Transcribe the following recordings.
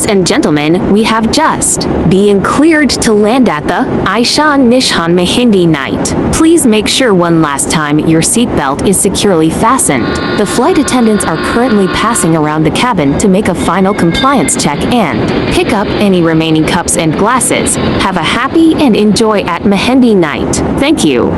and gentlemen, we have just been cleared to land at the Aishan Nishan Mehndi night. Please make sure one last time your seatbelt is securely fastened. The flight attendants are currently passing around the cabin to make a final compliance check and pick up any remaining cups and glasses. Have a happy and enjoy at Mehndi night. Thank you.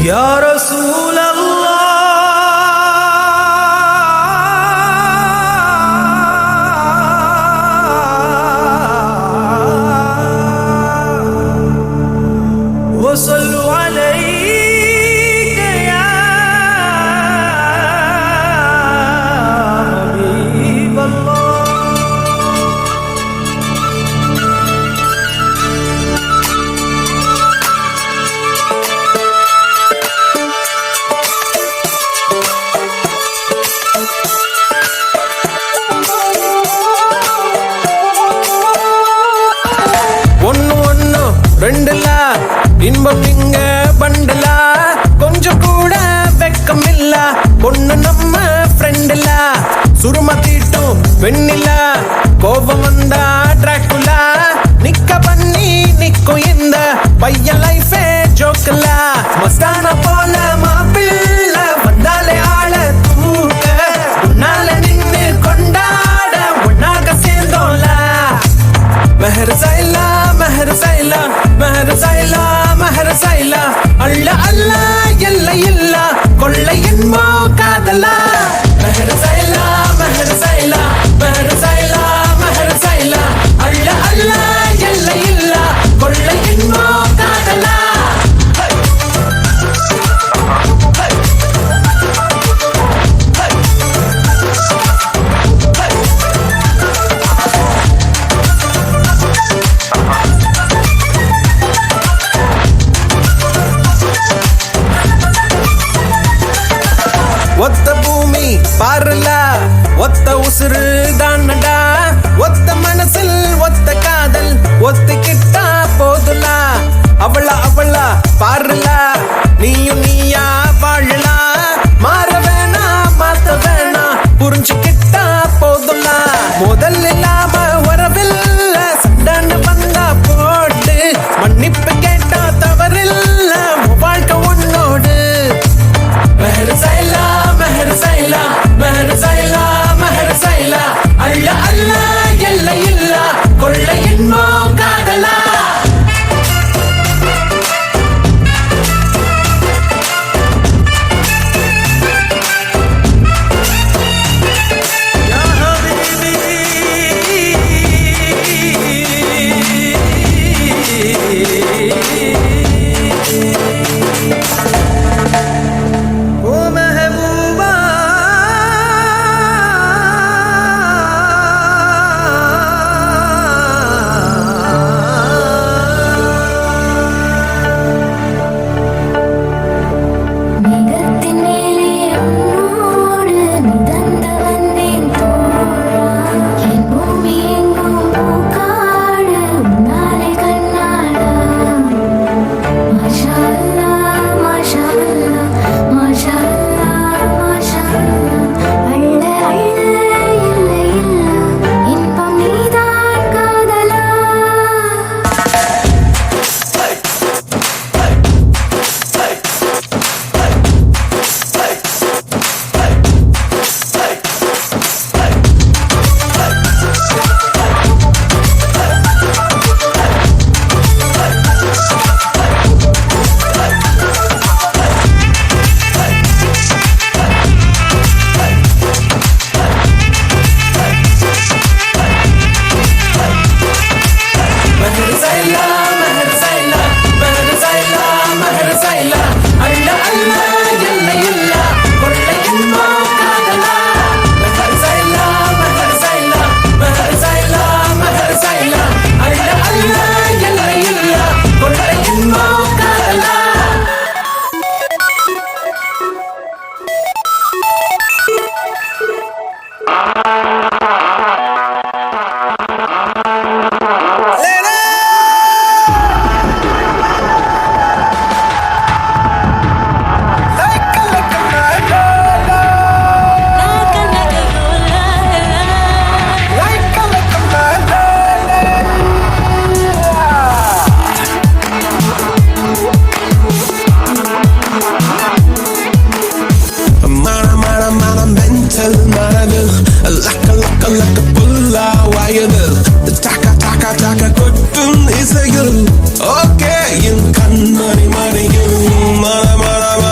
يا رسول الله وصلوا عليك يا حبيب الله ரெண்டுல இன்பம் இங்க பண்டலா கொஞ்சம் கூட வெக்கம் இல்ல பொண்ணு நம்ம ஃப்ரெண்டுல சுரும தீட்டும் வெண்ணில கோபம் வந்தா டிராக்குலா நிக்க பண்ணி நிக்கும் இந்த பையன் லைஃபே ஜோக்கல மஸ்தான போல மாப்பிள்ள வந்தாலே ஆள தூக்க உன்னால நின்னு கொண்டாட உன்னாக சேர்ந்தோம்ல மெஹர் சைலா மெஹர் சைலா மெஹர் சைலா மெஹர் சைலா அல்ல அல்ல எல்லை இல்ல கொள்ளை என்போ காதலா மெஹர் சைலா மெஹர் சைலா மெஹர் சைலா மெஹர் சைலா அல்ல அல்ல எல்லை இல்ல கொள்ளை என்போ காதலா ஒத்த பூமி பாருல ஒத்த உசுறு தானடா ஒத்த மனசில் ஒத்த காதல் ஒத்துக்கிட்டா போதுல அவளா பாருல நீயும் நீயா வாழலாம் மாற வேணா மாத்த வேணா புரிஞ்சுக்கிட்டா போதுல முதல் இல்லாம வரவில்ல சண்டான வந்தா போட்டு மன்னிப்பு கேட்டா தவறில்ல வாழ்க்கை உன்னோடு மெஹர் சைலா மெஹர் சைலா மெஹர் சைலா மெஹர் சைலா அல்ல அல்ல எல்லை இல்ல கொள்ளை என்போ காதலா இசையில் ஓகே என் கண்மணி மணியும் மன மன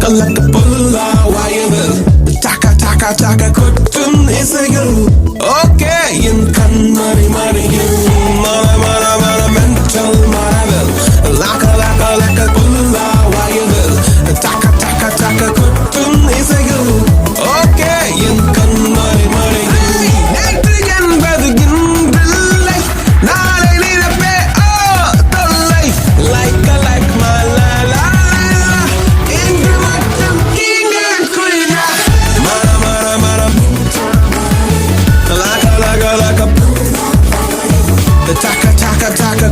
like a pulla wire. Taka taka taka kuttum isegal. Okay, in kanmari marigil. Mara mara mara mental maravel. Laka laka like a pulla wire. Taka taka taka kuttum isegal. Okay, in kanmari marigil. நேற்று என்பது இன்றில்லை, நாளை நினைப்பே தொல்லை. Like a like my la la la. இன்று மட்டும் இங்கே குளிரா. மர மர மரம். Laka laka laka. Taka taka taka.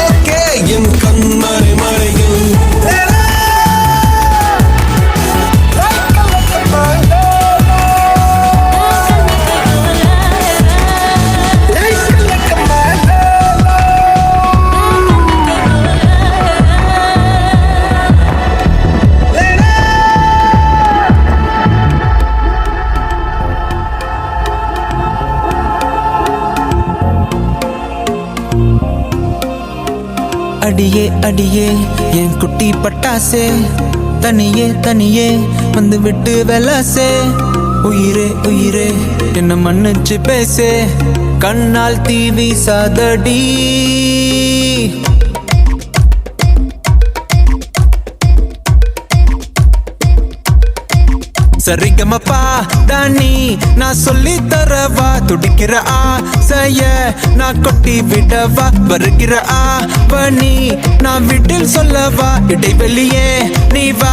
Okay, என் கண்மறை மறையில். அடியே அடியே என் குட்டி பட்டாசே, தனியே தனியே வந்து விட்டு வெலாசே. உயிரே உயிரே என்ன மன்னிச்சு பேசே, கண்ணால் தீ வீசாதடி. சரிகமப்பா தானி நான் சொல்லி தரவா, துடிக்கிற ஆசைய நான் கொட்டி விடவா, வருகிற ஆவணி நான் வீட்டில் சொல்லவா, இடைவெளியே நீ வா,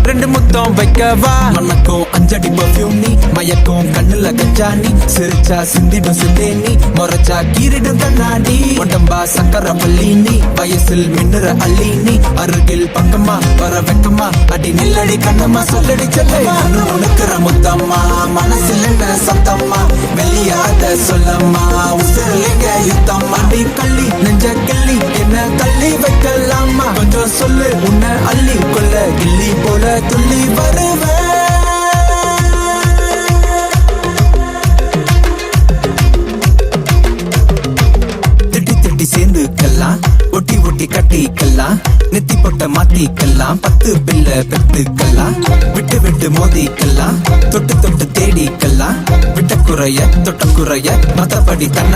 ரெண்டு முத்தம் வைக்கவா. மனக்கும் அஞ்சடி பர்ஃபியூம் நீ, மயக்கும் கண்ணுல கஞ்சா நீ, சிரிச்சா சிந்திடும் சிந்தே நீ, முறைச்சா கீரிடும் கண்ணாடி, உடம்பா சக்கர பள்ளி நீ, வயசில் மின்னுற அள்ளி நீ, அருகில் பக்கமா வர வெக்கமா, அடி நில்லடி கண்ணம்மா சொல்லடி செல்லம்மா. உனக்குற முத்தம்மா மனசில் என்ன சத்தம்மா, வெளியாத சொல்லம்மா உசிரிங்க யுத்தம்மா. அடி கள்ளி நெஞ்ச கிள்ளி என்ன தள்ளி வைக்கலாமா, கொஞ்சம் சொல்லு உன்னை அள்ளி கொள்ள கிள்ளி போல துள்ளி வருவேன். சேர்ந்துக்கலாம், ஒட்டி ஒட்டி கட்டிக்கலாம், நெத்தி போட்ட மாத்திக்கலாம், 10 பில்ல பெத்துக்கலாம், விட்டு விட்டு மோதிக்கலாம், தொட்டு தொட்டு தேடிக்கலாம், விட்ட குறைய தொட்ட குறைய மத்தபடி தன்ன